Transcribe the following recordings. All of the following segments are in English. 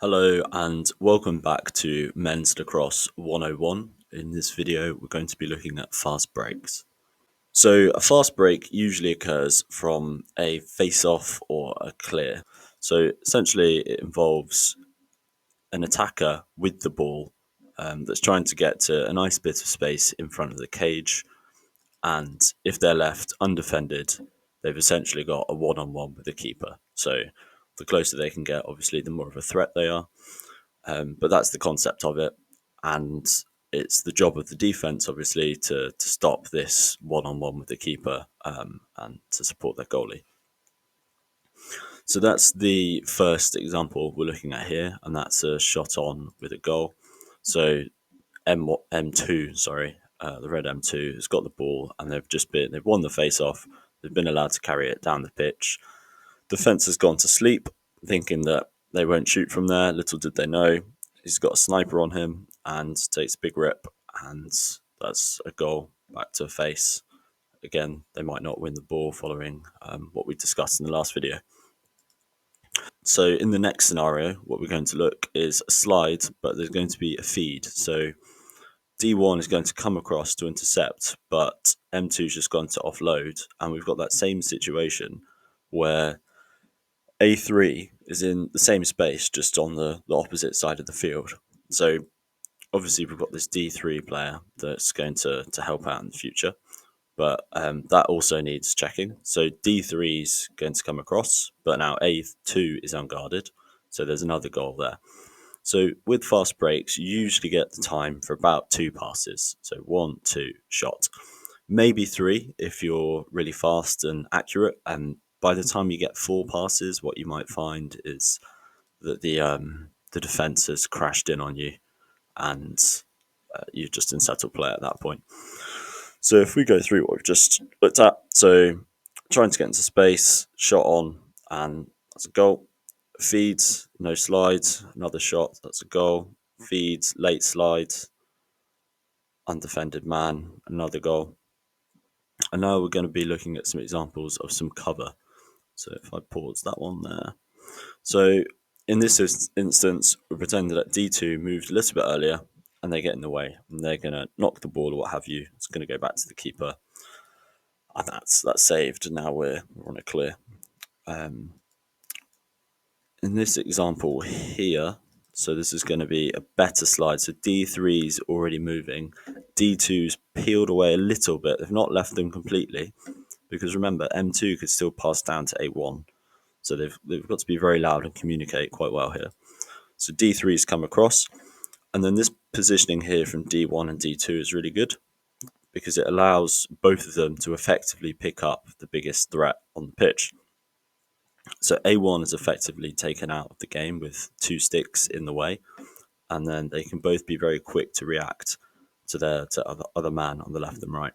Hello and welcome back to Men's Lacrosse 101. In this video, we're going to be looking at fast breaks. So a fast break usually occurs from a face-off or a clear. So essentially it involves an attacker with the ball that's trying to get to a nice bit of space in front of the cage. And if they're left undefended, they've essentially got a one-on-one with the keeper. So the closer they can get, obviously, the more of a threat they are. But that's the concept of it. And it's the job of the defense, obviously, to stop this one-on-one with the keeper and to support their goalie. So that's the first example we're looking at here, and that's a shot on with a goal. So M2, the red M2 has got the ball, and they've won the face-off. They've been allowed to carry it down the pitch. Defense has gone to sleep, thinking that they won't shoot from there. Little did they know, he's got a sniper on him and takes a big rip, and that's a goal back to face. Again, they might not win the ball following what we discussed in the last video. So in the next scenario, what we're going to look is a slide, but there's going to be a feed. So D1 is going to come across to intercept, but M2's just gone to offload, and we've got that same situation where A3 is in the same space, just on the opposite side of the field. So obviously we've got this D3 player that's going to help out in the future, but that also needs checking. So D3 is going to come across, but now A2 is unguarded, so there's another goal there. So with fast breaks, you usually get the time for about 2 passes. So 1, 2, shot. Maybe 3 if you're really fast and accurate. And by the time you get 4 passes, what you might find is that the defense has crashed in on you, and you're just in settled play at that point. So if we go through what we've just looked at, so trying to get into space, shot on, and that's a goal. Feeds, no slides, another shot, that's a goal. Feeds, late slide, undefended man, another goal. And now we're going to be looking at some examples of some cover. So if I pause that one there. So in this instance, we're pretending that D2 moved a little bit earlier and they get in the way and they're going to knock the ball or what have you. It's going to go back to the keeper. And that's saved. And now we're on a clear. In this example here, so this is going to be a better slide. So D3's already moving. D2's peeled away a little bit. They've not left them completely, because remember, M2 could still pass down to A1. So they've got to be very loud and communicate quite well here. So D3's come across. And then this positioning here from D1 and D2 is really good, because it allows both of them to effectively pick up the biggest threat on the pitch. So A1 is effectively taken out of the game with 2 sticks in the way, and then they can both be very quick to react to their other man on the left and right.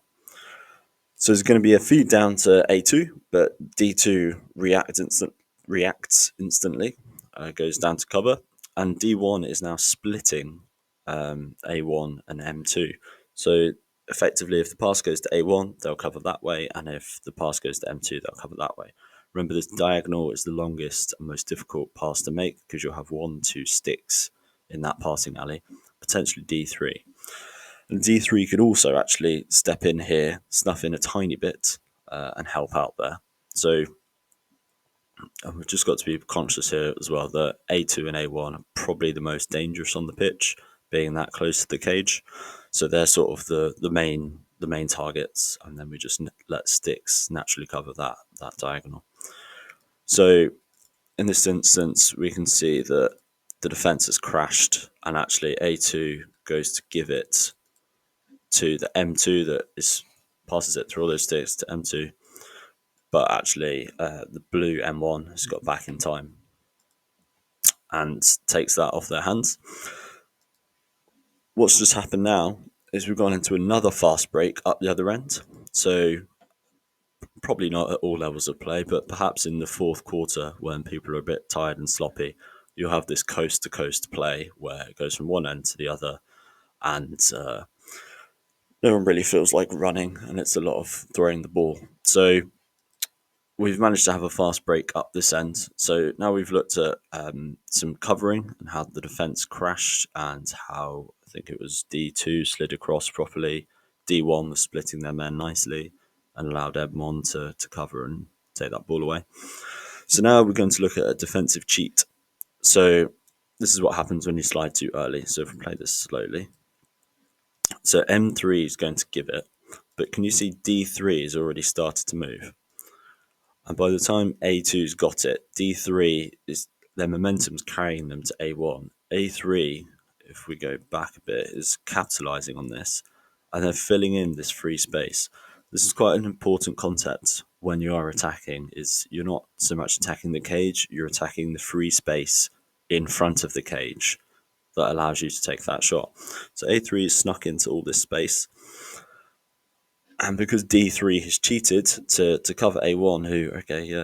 So there's going to be a feed down to A2, but D2 reacts instantly, goes down to cover, and D1 is now splitting A1 and M2. So effectively, if the pass goes to A1, they'll cover that way, and if the pass goes to M2, they'll cover that way. Remember, this diagonal is the longest and most difficult pass to make, because you'll have 1, 2 sticks in that passing alley, potentially D3. And D3 could also actually step in here, snuff in a tiny bit, and help out there. So we've just got to be conscious here as well that A2 and A1 are probably the most dangerous on the pitch, being that close to the cage. So they're sort of the main targets, and then we just let sticks naturally cover that diagonal. So in this instance, we can see that the defense has crashed, and actually A2 goes to give it to the M2 that passes it through all those sticks to M2, but actually the blue M1 has got back in time and takes that off their hands. What's just happened now is we've gone into another fast break up the other end. So probably not at all levels of play, but perhaps in the fourth quarter, when people are a bit tired and sloppy, you'll have this coast-to-coast play where it goes from one end to the other, and no one really feels like running, and it's a lot of throwing the ball. So we've managed to have a fast break up this end. So now we've looked at some covering and how the defence crashed and how I think it was D2 slid across properly. D1 was splitting their men nicely and allowed Edmond to cover and take that ball away. So now we're going to look at a defensive cheat. So this is what happens when you slide too early. So if we play this slowly. So M3 is going to give it, but can you see D3 has already started to move? And by the time A2's got it, D3 is their momentum's carrying them to A1. A3, if we go back a bit, is capitalizing on this and they're filling in this free space. This is quite an important concept when you are attacking, is you're not so much attacking the cage, you're attacking the free space in front of the cage that allows you to take that shot. So A3 is snuck into all this space. And because D3 has cheated to cover A1, who,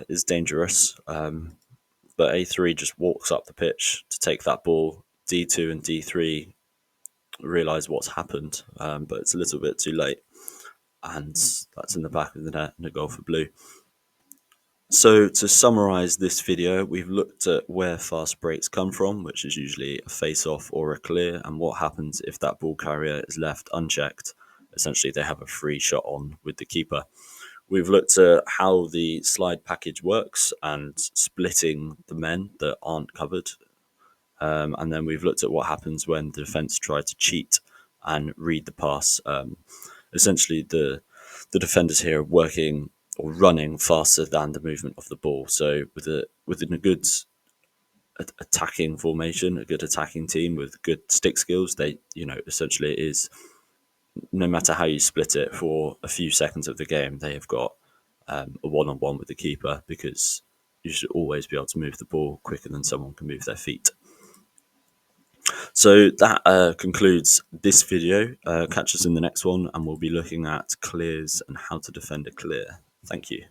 is dangerous, but A3 just walks up the pitch to take that ball. D2 and D3 realise what's happened, but it's a little bit too late. And that's in the back of the net and a goal for blue. So to summarise this video, we've looked at where fast breaks come from, which is usually a face-off or a clear, and what happens if that ball carrier is left unchecked. Essentially, they have a free shot on with the keeper. We've looked at how the slide package works and splitting the men that aren't covered. And then we've looked at what happens when the defence try to cheat and read the pass. Essentially, the defenders here are working or running faster than the movement of the ball. So within a good attacking formation, a good attacking team with good stick skills, they, essentially it is, no matter how you split it for a few seconds of the game, they have got a one-on-one with the keeper, because you should always be able to move the ball quicker than someone can move their feet. So that concludes this video. Catch us in the next one, and we'll be looking at clears and how to defend a clear. Thank you.